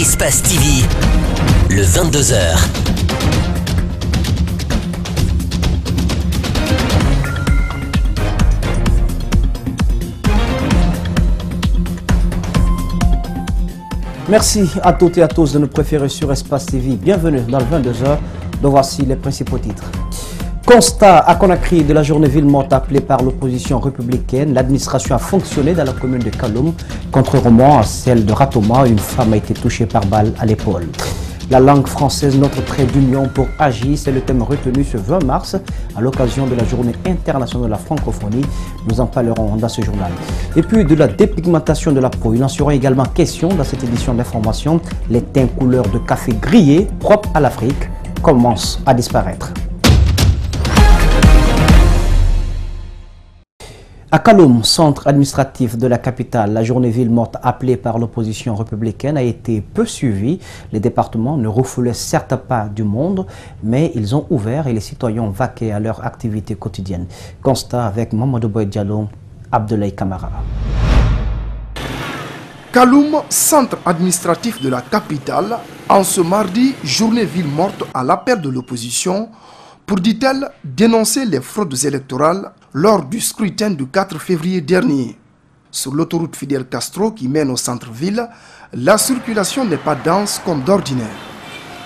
Espace TV, le 22h. Merci à toutes et à tous de nous préférer sur Espace TV. Bienvenue dans le 22h. Donc voici les principaux titres. Constat à Conakry de la journée ville morte appelée par l'opposition républicaine. L'administration a fonctionné dans la commune de Kaloum. Contrairement à celle de Ratoma, une femme a été touchée par balle à l'épaule. La langue française, notre trait d'union pour agir, c'est le thème retenu ce 20 mars à l'occasion de la journée internationale de la francophonie. Nous en parlerons dans ce journal. Et puis de la dépigmentation de la peau. Il en sera également question dans cette édition d'information. Les teints couleur de café grillé propres à l'Afrique commencent à disparaître. À Kaloum, centre administratif de la capitale, la journée ville morte appelée par l'opposition républicaine a été peu suivie. Les départements ne refoulaient certes pas du monde, mais ils ont ouvert et les citoyens ont vaqué à leur activité quotidienne. Constat avec Mamadou Boy Diallo, Abdoulaye Kamara. Kaloum, centre administratif de la capitale, en ce mardi, journée ville morte à l'appel de l'opposition pour, dit-elle, dénoncer les fraudes électorales lors du scrutin du 4 février dernier. Sur l'autoroute Fidel Castro qui mène au centre-ville, la circulation n'est pas dense comme d'ordinaire.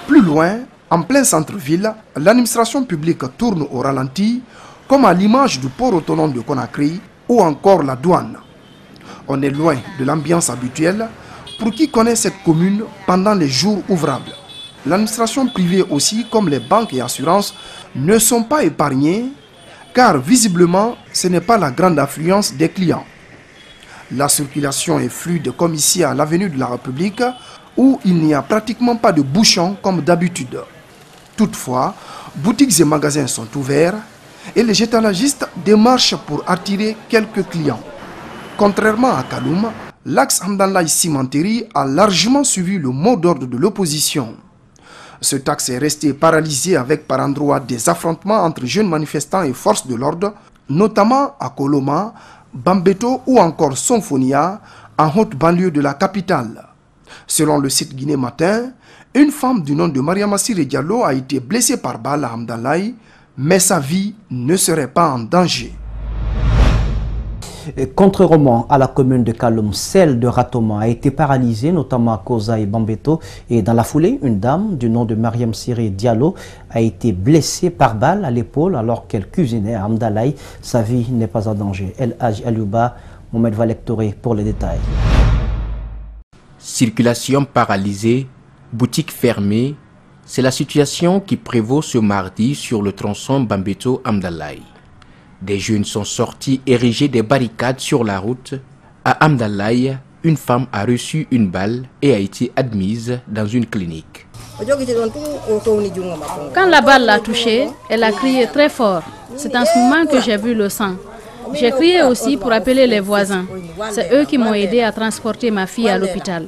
Plus loin, en plein centre-ville, l'administration publique tourne au ralenti, comme à l'image du port autonome de Conakry ou encore la douane. On est loin de l'ambiance habituelle pour qui connaît cette commune pendant les jours ouvrables. L'administration privée aussi, comme les banques et assurances, ne sont pas épargnées, car visiblement, ce n'est pas la grande affluence des clients. La circulation est fluide comme ici à l'avenue de la République, où il n'y a pratiquement pas de bouchons comme d'habitude. Toutefois, boutiques et magasins sont ouverts et les étalagistes démarchent pour attirer quelques clients. Contrairement à Kaloum, l'axe Hamdallah-Cimenterie a largement suivi le mot d'ordre de l'opposition. Ce axe est resté paralysé avec par endroits des affrontements entre jeunes manifestants et forces de l'ordre, notamment à Koloma, Bambeto ou encore Sonfonia, en haute banlieue de la capitale. Selon le site Guinée Matin, une femme du nom de Mariama Siré Diallo a été blessée par balle à Hamdallah, mais sa vie ne serait pas en danger. Contrairement à la commune de Kaloum, celle de Ratoma a été paralysée, notamment à Koza et Bambeto. Et dans la foulée, une dame du nom de Mariam Siré Diallo a été blessée par balle à l'épaule alors qu'elle cuisinait à Hamdallah. Sa vie n'est pas en danger. El Hadj Aliouba, Mohamed Valectoré pour les détails. Circulation paralysée, boutique fermée, c'est la situation qui prévaut ce mardi sur le tronçon Bambeto-Hamdallah. Des jeunes sont sortis ériger des barricades sur la route. À Hamdallah, une femme a reçu une balle et a été admise dans une clinique. Quand la balle l'a touchée, elle a crié très fort. C'est en ce moment que j'ai vu le sang. J'ai crié aussi pour appeler les voisins. C'est eux qui m'ont aidé à transporter ma fille à l'hôpital.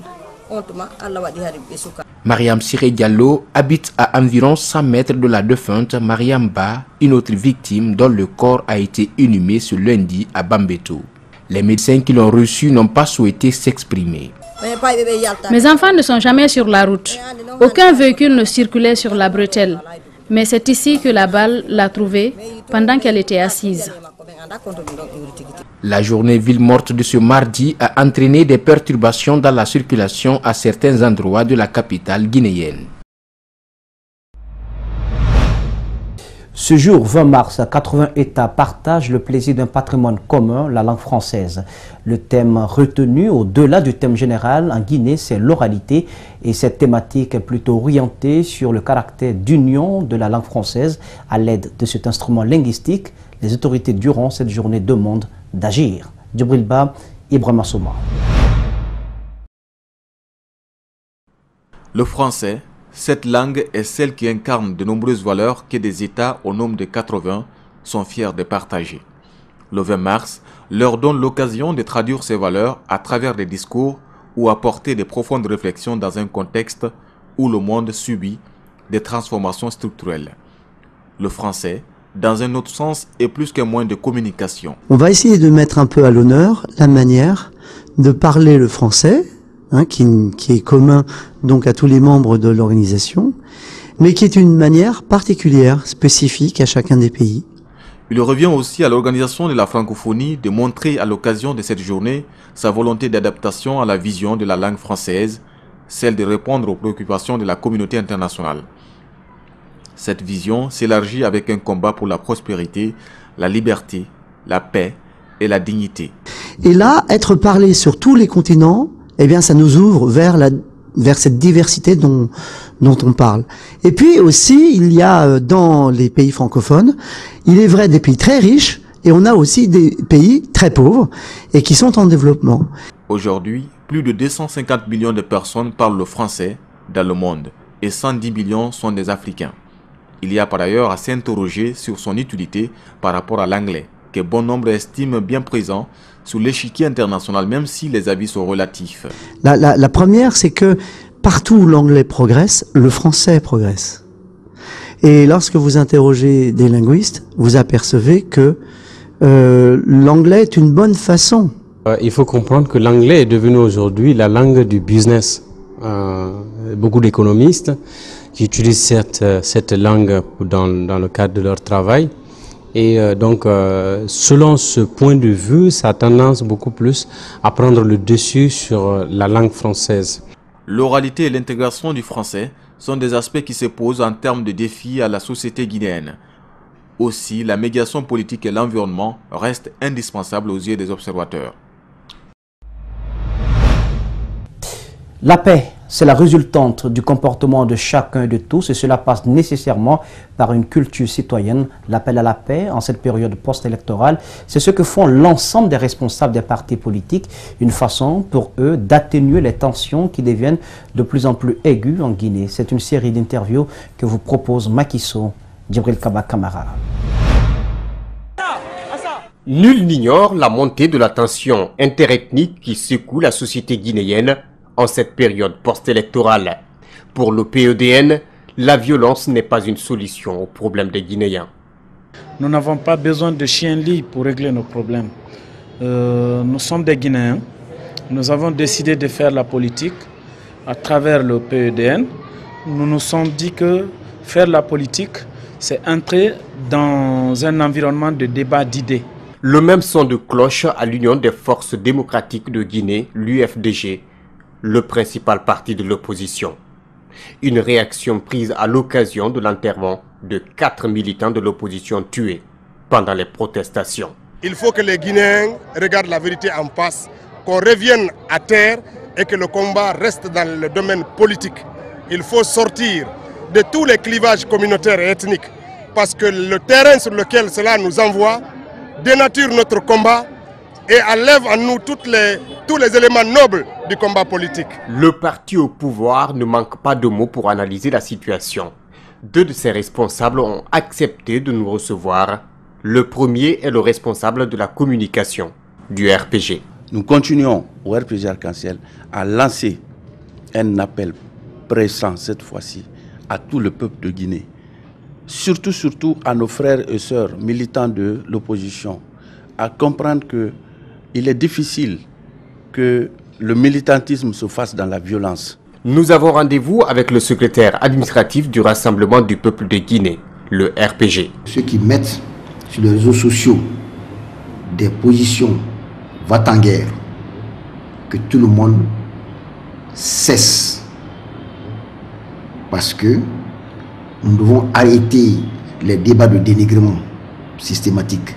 Mariam Siré Diallo habite à environ 100 mètres de la défunte Mariam Ba, une autre victime dont le corps a été inhumé ce lundi à Bambeto. Les médecins qui l'ont reçu n'ont pas souhaité s'exprimer. Mes enfants ne sont jamais sur la route. Aucun véhicule ne circulait sur la bretelle. Mais c'est ici que la balle l'a trouvée pendant qu'elle était assise. La journée ville morte de ce mardi a entraîné des perturbations dans la circulation à certains endroits de la capitale guinéenne. Ce jour 20 mars, 80 États partagent le plaisir d'un patrimoine commun, la langue française. Le thème retenu au-delà du thème général en Guinée, c'est l'oralité. Et cette thématique est plutôt orientée sur le caractère d'union de la langue française. À l'aide de cet instrument linguistique, les autorités durant cette journée demandent d'agir. Djibril Ba, Ibrahima Souma. Le français, cette langue est celle qui incarne de nombreuses valeurs que des États au nombre de 80 sont fiers de partager. Le 20 mars leur donne l'occasion de traduire ces valeurs à travers des discours ou apporter de profondes réflexions dans un contexte où le monde subit des transformations structurelles. Le français, dans un autre sens, est plus qu'un moyen de communication. On va essayer de mettre un peu à l'honneur la manière de parler le français hein, qui est commun donc à tous les membres de l'organisation, mais qui est une manière particulière, spécifique à chacun des pays. Il revient aussi à l'organisation de la francophonie de montrer à l'occasion de cette journée sa volonté d'adaptation à la vision de la langue française, celle de répondre aux préoccupations de la communauté internationale. Cette vision s'élargit avec un combat pour la prospérité, la liberté, la paix et la dignité. Et là, être parlé sur tous les continents, eh bien, ça nous ouvre vers cette diversité dont on parle. Et puis aussi, il y a dans les pays francophones, il est vrai des pays très riches, et on a aussi des pays très pauvres et qui sont en développement. Aujourd'hui, plus de 250 millions de personnes parlent le français dans le monde, et 110 millions sont des Africains. Il y a par ailleurs à s'interroger sur son utilité par rapport à l'anglais, que bon nombre estiment bien présent sur l'échiquier international, même si les avis sont relatifs. La première, c'est que partout où l'anglais progresse, le français progresse. Et lorsque vous interrogez des linguistes, vous apercevez que l'anglais est une bonne façon. Il faut comprendre que l'anglais est devenu aujourd'hui la langue du business. Beaucoup d'économistes qui utilisent cette langue dans le cadre de leur travail. Et donc, selon ce point de vue, ça a tendance beaucoup plus à prendre le dessus sur la langue française. L'oralité et l'intégration du français sont des aspects qui se posent en termes de défis à la société guinéenne. Aussi, la médiation politique et l'environnement restent indispensables aux yeux des observateurs. La paix, c'est la résultante du comportement de chacun de tous et cela passe nécessairement par une culture citoyenne. L'appel à la paix en cette période post-électorale, c'est ce que font l'ensemble des responsables des partis politiques, une façon pour eux d'atténuer les tensions qui deviennent de plus en plus aiguës en Guinée. C'est une série d'interviews que vous propose Macky Sall, Djibril Kaba Kamara. Nul n'ignore la montée de la tension interethnique qui secoue la société guinéenne en cette période post-électorale. Pour le PEDN, la violence n'est pas une solution aux problèmes des Guinéens. Nous n'avons pas besoin de chiens-lits pour régler nos problèmes. Nous sommes des Guinéens. Nous avons décidé de faire la politique à travers le PEDN. Nous nous sommes dit que faire la politique, c'est entrer dans un environnement de débat d'idées. Le même son de cloche à l'Union des forces démocratiques de Guinée, l'UFDG, le principal parti de l'opposition. Une réaction prise à l'occasion de l'enterrement de 4 militants de l'opposition tués pendant les protestations. Il faut que les Guinéens regardent la vérité en face, qu'on revienne à terre et que le combat reste dans le domaine politique. Il faut sortir de tous les clivages communautaires et ethniques parce que le terrain sur lequel cela nous envoie dénature notre combat et enlève en nous tous les éléments nobles du combat politique. Le parti au pouvoir ne manque pas de mots pour analyser la situation. 2 de ses responsables ont accepté de nous recevoir. Le premier est le responsable de la communication du RPG. Nous continuons au RPG Arc-en-Ciel à lancer un appel pressant cette fois-ci à tout le peuple de Guinée. Surtout à nos frères et sœurs militants de l'opposition, à comprendre qu'il est difficile que le militantisme se fasse dans la violence. Nous avons rendez-vous avec le secrétaire administratif du Rassemblement du peuple de Guinée, le RPG. Ceux qui mettent sur les réseaux sociaux des positions va-t-en-guerre, que tout le monde cesse. Parce que nous devons arrêter les débats de dénigrement systématique.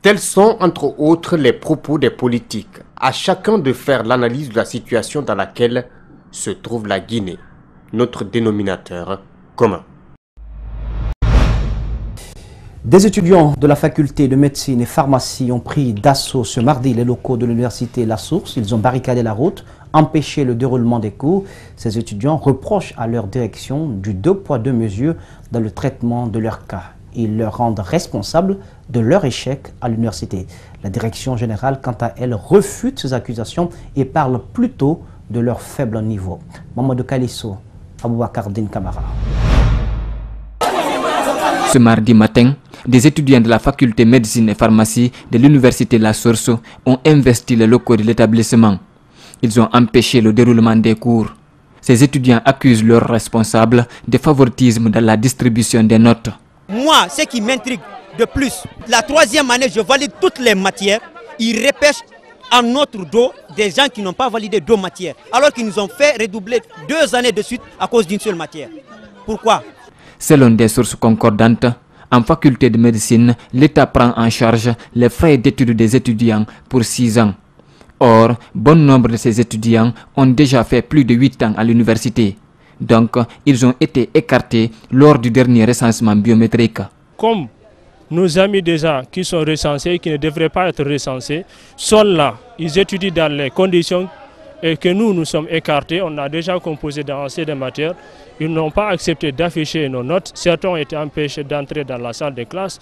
Tels sont entre autres les propos des politiques. À chacun de faire l'analyse de la situation dans laquelle se trouve la Guinée, notre dénominateur commun. Des étudiants de la faculté de médecine et pharmacie ont pris d'assaut ce mardi les locaux de l'université La Source. Ils ont barricadé la route, empêché le déroulement des cours. Ces étudiants reprochent à leur direction du 2 poids 2 mesures dans le traitement de leur cas. Ils leur rendent responsables de leur échec à l'université. La direction générale, quant à elle, refute ces accusations et parle plutôt de leur faible niveau. Mamadou Kalisso, Aboubakar Din Kamara. Ce mardi matin, des étudiants de la faculté médecine et pharmacie de l'université La Source ont investi les locaux de l'établissement. Ils ont empêché le déroulement des cours. Ces étudiants accusent leurs responsables de favoritisme dans la distribution des notes. Moi, ce qui m'intrigue de plus, la 3e année, je valide toutes les matières. Ils repêchent en notre dos des gens qui n'ont pas validé 2 matières, alors qu'ils nous ont fait redoubler 2 années de suite à cause d'une seule matière. Pourquoi? Selon des sources concordantes, en faculté de médecine, l'État prend en charge les frais d'études des étudiants pour 6 ans. Or, bon nombre de ces étudiants ont déjà fait plus de 8 ans à l'université. Donc, ils ont été écartés lors du dernier recensement biométrique. Comme nos amis déjà qui sont recensés et qui ne devraient pas être recensés sont là, ils étudient dans les conditions et que nous sommes écartés. On a déjà composé dans assez de matières. Ils n'ont pas accepté d'afficher nos notes. Certains ont été empêchés d'entrer dans la salle de classe.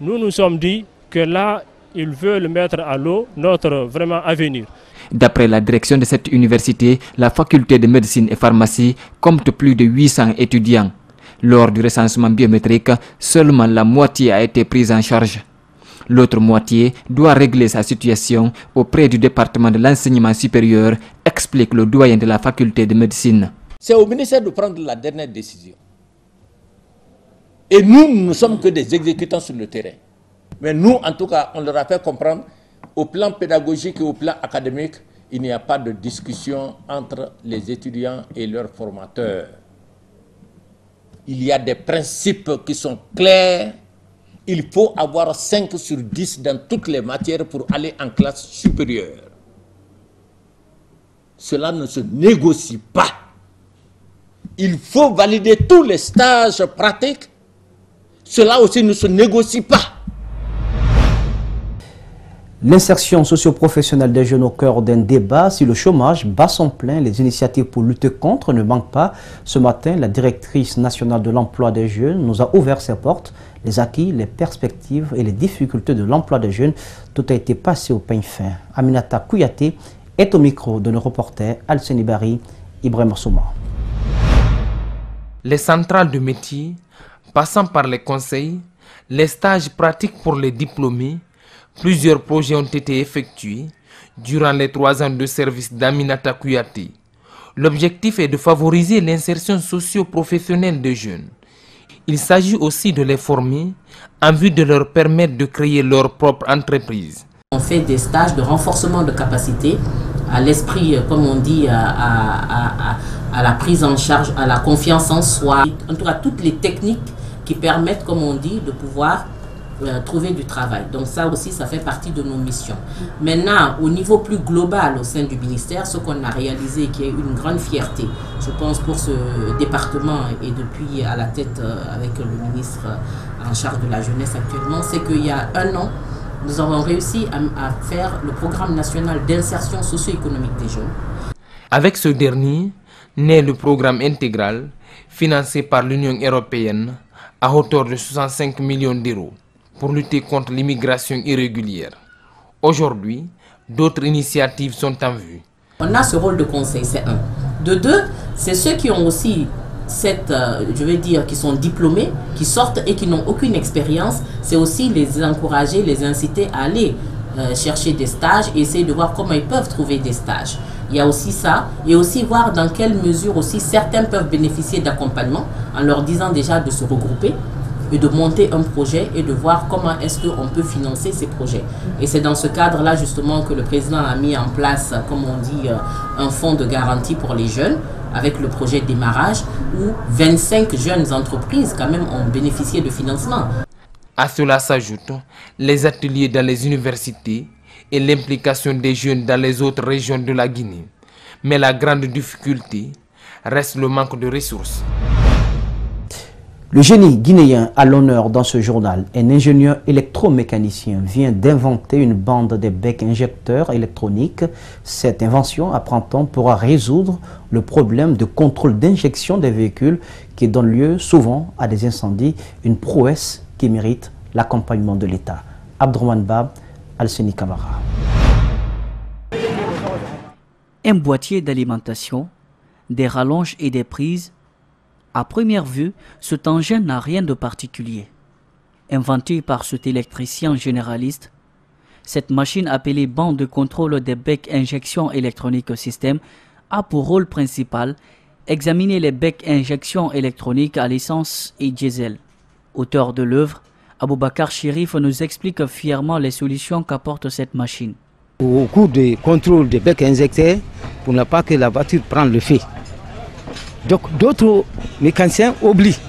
Nous nous sommes dit que là, ils veulent mettre à l'eau notre vraiment avenir. D'après la direction de cette université, la faculté de médecine et pharmacie compte plus de 800 étudiants. Lors du recensement biométrique, seulement la moitié a été prise en charge. L'autre moitié doit régler sa situation auprès du département de l'enseignement supérieur, explique le doyen de la faculté de médecine. C'est au ministère de prendre la dernière décision. Et nous ne sommes que des exécutants sur le terrain. Mais nous, en tout cas, on leur a fait comprendre, au plan pédagogique et au plan académique, il n'y a pas de discussion entre les étudiants et leurs formateurs. Il y a des principes qui sont clairs. Il faut avoir 5 sur 10 dans toutes les matières pour aller en classe supérieure. Cela ne se négocie pas. Il faut valider tous les stages pratiques. Cela aussi ne se négocie pas. L'insertion socio-professionnelle des jeunes au cœur d'un débat sur le chômage bat son plein. Les initiatives pour lutter contre ne manquent pas. Ce matin, la directrice nationale de l'emploi des jeunes nous a ouvert ses portes. Les acquis, les perspectives et les difficultés de l'emploi des jeunes, tout a été passé au peigne fin. Aminata Kouyaté est au micro de nos reporters Alseni Bari, Ibrahim Souma. Les centrales de métiers, passant par les conseils, les stages pratiques pour les diplômés, plusieurs projets ont été effectués durant les 3 ans de service d'Aminata Kouyaté. L'objectif est de favoriser l'insertion socio-professionnelle des jeunes. Il s'agit aussi de les former en vue de leur permettre de créer leur propre entreprise. On fait des stages de renforcement de capacité à l'esprit, comme on dit, à la prise en charge, à la confiance en soi. En tout cas, toutes les techniques qui permettent, comme on dit, de pouvoir trouver du travail. Donc ça aussi, ça fait partie de nos missions. Maintenant, au niveau plus global au sein du ministère, ce qu'on a réalisé, qui est une grande fierté, je pense, pour ce département et depuis à la tête avec le ministre en charge de la jeunesse actuellement, c'est qu'il y a 1 an, nous avons réussi à faire le programme national d'insertion socio-économique des jeunes. Avec ce dernier, naît le programme intégral financé par l'Union européenne à hauteur de 65 millions d'euros pour lutter contre l'immigration irrégulière. Aujourd'hui, d'autres initiatives sont en vue. On a ce rôle de conseil, c'est 1. De 2, c'est ceux qui ont aussi je vais dire, qui sont diplômés, qui sortent et qui n'ont aucune expérience, c'est aussi les encourager, les inciter à aller chercher des stages et essayer de voir comment ils peuvent trouver des stages. Il y a aussi ça, et aussi voir dans quelle mesure aussi certains peuvent bénéficier d'accompagnement en leur disant déjà de se regrouper et de monter un projet et de voir comment est-ce qu'on peut financer ces projets. Et c'est dans ce cadre-là justement que le président a mis en place, comme on dit, un fonds de garantie pour les jeunes avec le projet Démarrage où 25 jeunes entreprises quand même ont bénéficié de financement. À cela s'ajoutent les ateliers dans les universités et l'implication des jeunes dans les autres régions de la Guinée. Mais la grande difficulté reste le manque de ressources. Le génie guinéen à l'honneur dans ce journal, un ingénieur électromécanicien vient d'inventer une bande de becs injecteurs électroniques. Cette invention, apprend-on, pourra résoudre le problème de contrôle d'injection des véhicules qui donne lieu souvent à des incendies, une prouesse qui mérite l'accompagnement de l'État. Abdourahmane Bab, Alseni Kamara. Un boîtier d'alimentation, des rallonges et des prises. À première vue, cet engin n'a rien de particulier. Inventé par cet électricien généraliste, Cette machine appelée bande de contrôle des becs injection électronique au système a pour rôle principal examiner les becs injection électronique à l'essence et diesel. Auteur de l'œuvre, Aboubakar Chérif nous explique fièrement les solutions qu'apporte cette machine. Au cours du contrôle des becs injectés, pour ne pas que la voiture prenne le feu. Donc d'autres mécaniciens oublient.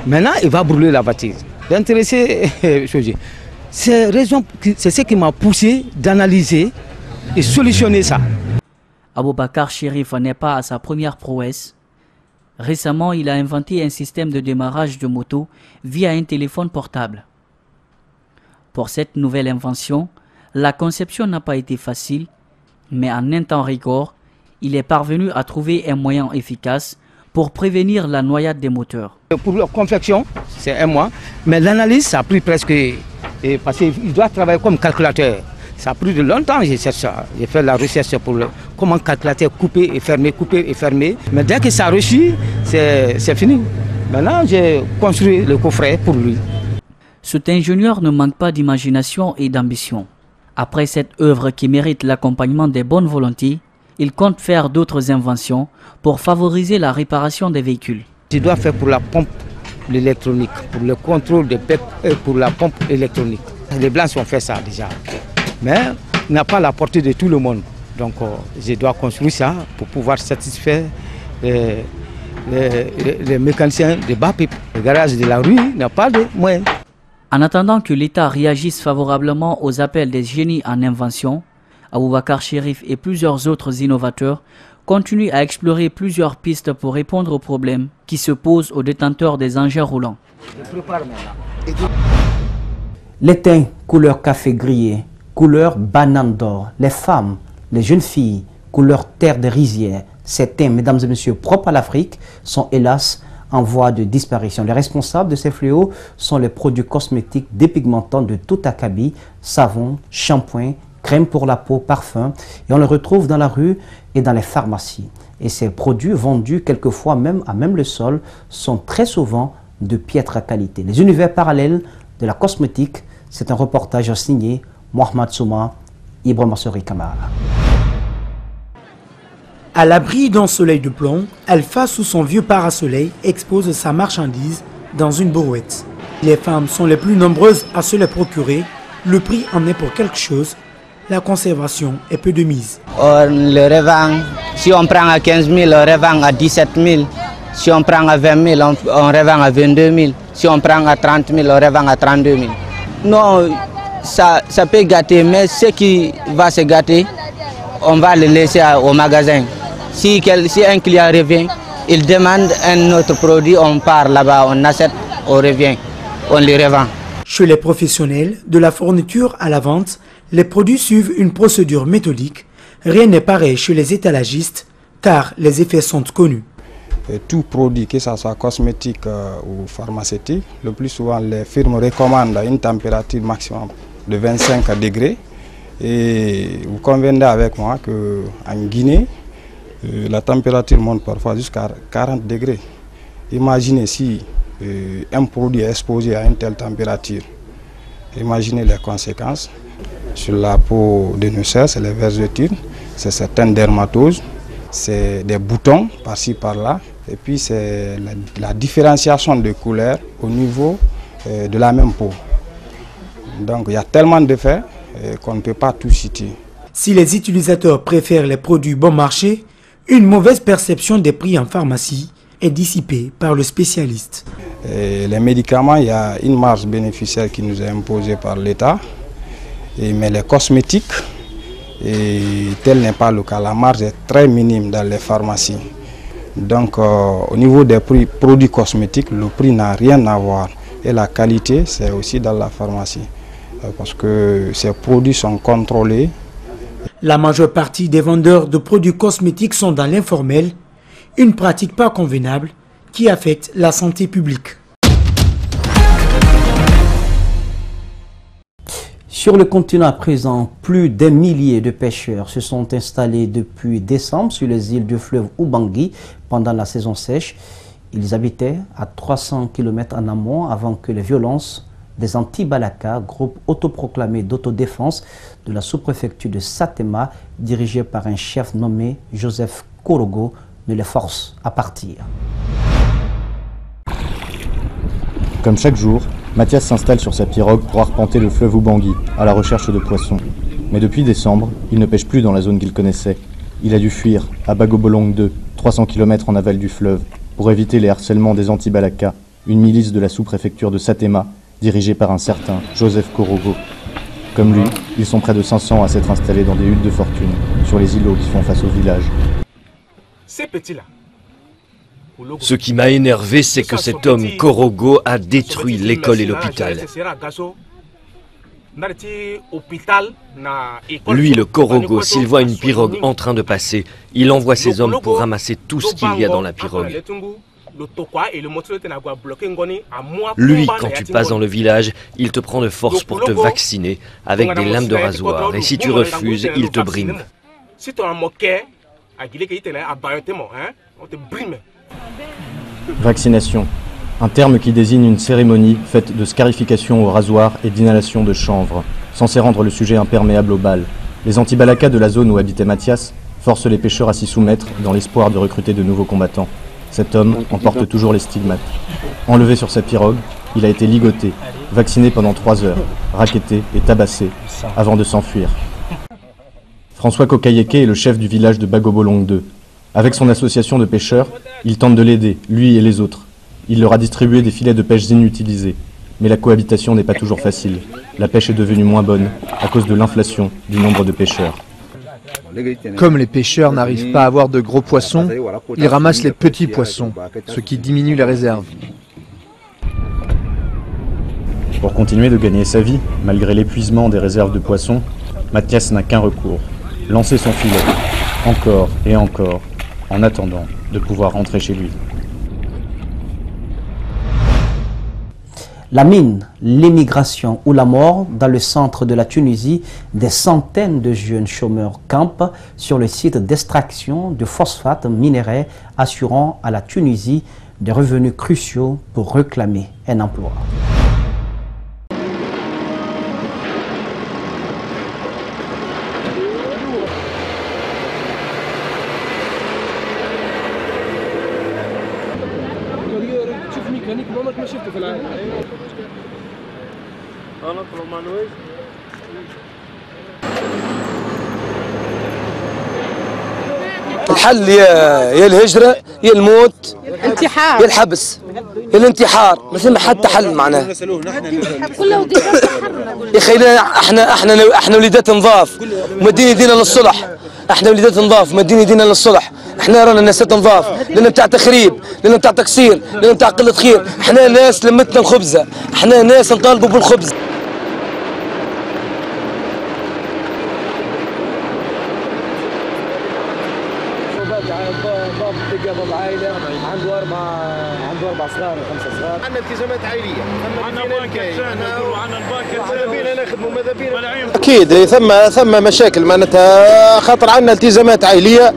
Maintenant, il va brûler la voiture. L'intéressé, c'est ce qui m'a poussé d'analyser et solutionner ça. Aboubakar Chérif n'est pas à sa première prouesse. Récemment, il a inventé un système de démarrage de moto via un téléphone portable. Pour cette nouvelle invention, la conception n'a pas été facile, mais en un temps record, il est parvenu à trouver un moyen efficace pour prévenir la noyade des moteurs. Pour la confection, c'est un mois, mais l'analyse, ça a pris presque... Parce qu'il doit travailler comme calculateur. Ça a pris de longtemps, j'ai fait la recherche pour comment calculateur couper et fermer. Mais dès que ça a reçu, c'est fini. Maintenant, j'ai construit le coffret pour lui. Cet ingénieur ne manque pas d'imagination et d'ambition. Après cette œuvre qui mérite l'accompagnement des bonnes volontés, il compte faire d'autres inventions pour favoriser la réparation des véhicules. Je dois faire pour la pompe électronique, pour le contrôle des becs et pour la pompe électronique. Les Blancs ont fait ça déjà. Mais il n'a pas la portée de tout le monde. Donc je dois construire ça pour pouvoir satisfaire les mécaniciens de bas pipe. Le garage de la rue n'a pas de moyens. En attendant que l'État réagisse favorablement aux appels des génies en invention, Aboubakar Chérif et plusieurs autres innovateurs continuent à explorer plusieurs pistes pour répondre aux problèmes qui se posent aux détenteurs des engins roulants. Les teints couleur café grillé, couleur banane d'or, les femmes, les jeunes filles, couleur terre de rizière, ces teints, mesdames et messieurs, propres à l'Afrique, sont hélas en voie de disparition. Les responsables de ces fléaux sont les produits cosmétiques dépigmentants de tout acabit, savon, shampoing, crème pour la peau, parfum, et on les retrouve dans la rue et dans les pharmacies. Et ces produits vendus quelquefois même à même le sol sont très souvent de piètre qualité. Les univers parallèles de la cosmétique, c'est un reportage signé Mohamed Souma, Ibrahima Sori Kamara. À l'abri d'un soleil de plomb, Alpha, sous son vieux parasoleil, expose sa marchandise dans une brouette. Les femmes sont les plus nombreuses à se les procurer. Le prix en est pour quelque chose. La conservation est peu de mise. On le revend, si on prend à 15 000, on revend à 17 000. Si on prend à 20 000, on revend à 22 000. Si on prend à 30 000, on revend à 32 000. Non, ça peut gâter, mais ce qui va se gâter, on va le laisser au magasin. Si un client revient, il demande un autre produit, on part là-bas, on achète, on revient, on le revend. Chez les professionnels, de la fourniture à la vente, les produits suivent une procédure méthodique. Rien n'est pareil chez les étalagistes, car les effets sont connus. Et tout produit, que ce soit cosmétique ou pharmaceutique, le plus souvent les firmes recommandent une température maximum de 25 degrés. Et vous conviendrez avec moi qu'en Guinée, la température monte parfois jusqu'à 40 degrés. Imaginez si un produit est exposé à une telle température. Imaginez les conséquences sur la peau de nos sœurs, c'est les vergetures, c'est certaines dermatoses, c'est des boutons par-ci par-là, et puis c'est la différenciation de couleurs au niveau de la même peau. Donc il y a tellement d'effets qu'on ne peut pas tout citer. Si les utilisateurs préfèrent les produits bon marché, une mauvaise perception des prix en pharmacie est dissipée par le spécialiste. Les médicaments, il y a une marge bénéficiaire qui nous est imposée par l'État, mais les cosmétiques, tel n'est pas le cas. La marge est très minime dans les pharmacies. Donc au niveau des produits cosmétiques, le prix n'a rien à voir. Et la qualité, c'est aussi dans la pharmacie. Parce que ces produits sont contrôlés. La majeure partie des vendeurs de produits cosmétiques sont dans l'informel, une pratique pas convenable qui affecte la santé publique. Sur le continent à présent, plus d'un millier de pêcheurs se sont installés depuis décembre sur les îles du fleuve Ubangui pendant la saison sèche. Ils habitaient à 300 km en amont avant que les violences des Anti-Balaka, groupe autoproclamé d'autodéfense de la sous-préfecture de Satéma, dirigé par un chef nommé Joseph Korogo, ne les force à partir. Comme chaque jour, Mathias s'installe sur sa pirogue pour arpenter le fleuve Ubangui à la recherche de poissons. Mais depuis décembre, il ne pêche plus dans la zone qu'il connaissait. Il a dû fuir à Bagobolong 2, 300 km en aval du fleuve, pour éviter les harcèlements des Anti-Balaka, une milice de la sous-préfecture de Satéma, dirigée par un certain Joseph Korogo. Comme lui, ils sont près de 500 à s'être installés dans des huttes de fortune, sur les îlots qui font face au village. Ces petits-là. Ce qui m'a énervé, c'est que cet homme, Korogo, a détruit l'école et l'hôpital. Lui, le Korogo, s'il voit une pirogue en train de passer, il envoie ses hommes pour ramasser tout ce qu'il y a dans la pirogue. Lui, quand tu passes dans le village, il te prend de force pour te vacciner avec des lames de rasoir. Et si tu refuses, il te brime. Vaccination, un terme qui désigne une cérémonie faite de scarification au rasoir et d'inhalation de chanvre, censé rendre le sujet imperméable aux balles. Les Anti-Balaka de la zone où habitait Mathias forcent les pêcheurs à s'y soumettre dans l'espoir de recruter de nouveaux combattants. Cet homme en porte toujours les stigmates. Enlevé sur sa pirogue, il a été ligoté, vacciné pendant 3 heures, racketté et tabassé, avant de s'enfuir. François Kokayeke est le chef du village de Bagobolong 2. Avec son association de pêcheurs, il tente de l'aider, lui et les autres. Il leur a distribué des filets de pêche inutilisés. Mais la cohabitation n'est pas toujours facile. La pêche est devenue moins bonne à cause de l'inflation du nombre de pêcheurs. Comme les pêcheurs n'arrivent pas à avoir de gros poissons, ils ramassent les petits poissons, ce qui diminue les réserves. Pour continuer de gagner sa vie, malgré l'épuisement des réserves de poissons, Mathias n'a qu'un recours, lancer son filet, encore et encore, en attendant de pouvoir rentrer chez lui. La mine, l'émigration ou la mort, dans le centre de la Tunisie, des centaines de jeunes chômeurs campent sur le site d'extraction de phosphate minéraire, assurant à la Tunisie des revenus cruciaux pour réclamer un emploi. الحل يا الهجرة يا الموت يا الحبس يا الانتحار ما ما حتى حل معناه يا خلينا احنا وليدات نضاف ومدين يدينا للصلح احنا وليدات نضاف مدين يدينا للصلح احنا رانا ناس نضاف لنا بتاع تخريب لنا بتاع تكسير لنا بتاع قلة خير احنا ناس لمتنا الخبزة احنا ناس نطالبوا بالخبز عنده 4 صغار و5 صغار عندنا التزامات عائليه عندنا بينا نخدموا ماذا بينا اكيد ثم مشاكل معناتها خاطر عندنا التزامات عائليه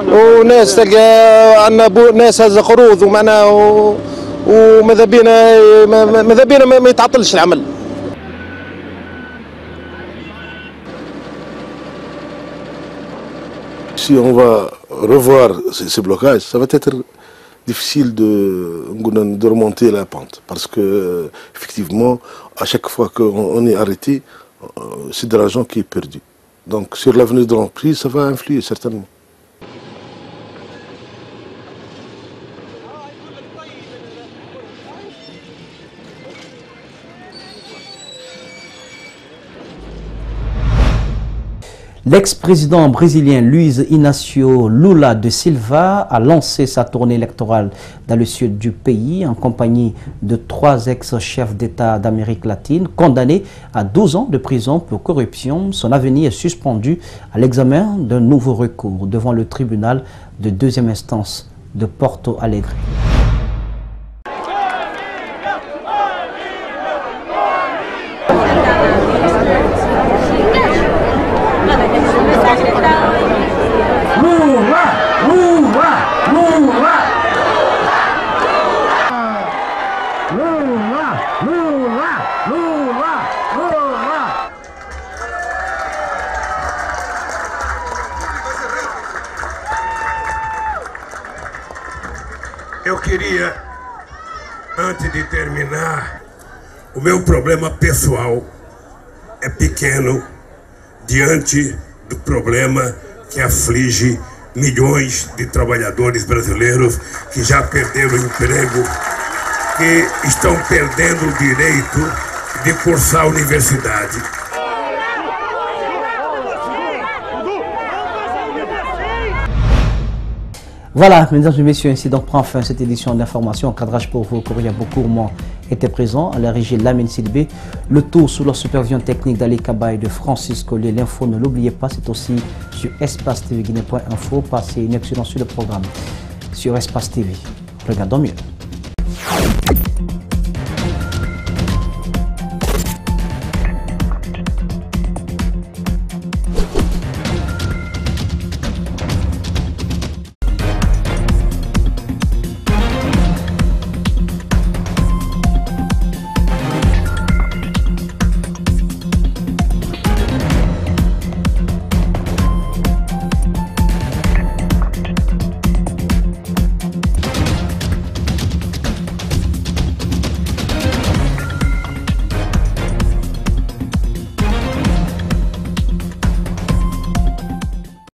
وناس تلقى عندنا ناس هز قروض ومعناها وماذا بينا ما يتعطلش العمل. Si on va revoir ces blocages, ça va être difficile de remonter la pente parce que effectivement à chaque fois qu'on est arrêté c'est de l'argent qui est perdu, donc sur l'avenir de l'entreprise ça va influer certainement. L'ex-président brésilien Luiz Inácio Lula da Silva a lancé sa tournée électorale dans le sud du pays en compagnie de 3 ex-chefs d'État d'Amérique latine condamnés à 12 ans de prison pour corruption. Son avenir est suspendu à l'examen d'un nouveau recours devant le tribunal de 2e instance de Porto Alegre. Eu queria, antes de terminar, o meu problema pessoal é pequeno diante do problema que aflige milhões de trabalhadores brasileiros que já perderam o emprego, que estão perdendo o direito de cursar a universidade. Voilà, mesdames et messieurs, ainsi donc prend fin cette édition d'information. Cadrage pour vous, Courrier Bokourmont était présent, à la régie Lamine Silbé. Le tour sous la supervision technique d'Ali Kaba et de Francis Collier. L'info, ne l'oubliez pas, c'est aussi sur espace-tv-guinée.info. Passez une excellente sur le programme sur Espace TV. Regardons mieux.